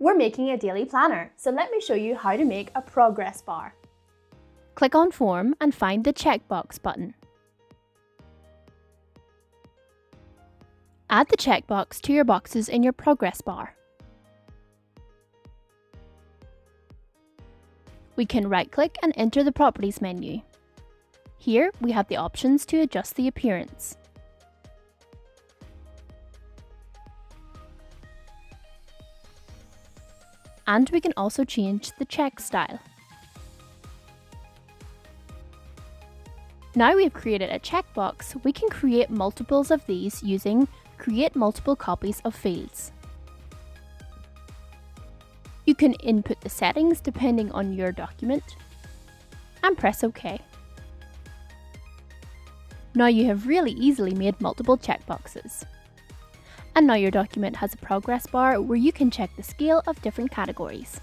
We're making a daily planner, so let me show you how to make a progress bar. Click on Form and find the checkbox button. Add the checkbox to your boxes in your progress bar. We can right-click and enter the Properties menu. Here we have the options to adjust the appearance. And we can also change the check style. Now we've created a checkbox, we can create multiples of these using Create Multiple Copies of Fields. You can input the settings depending on your document and press OK. Now you have really easily made multiple checkboxes. And now your document has a progress bar where you can check the scale of different categories.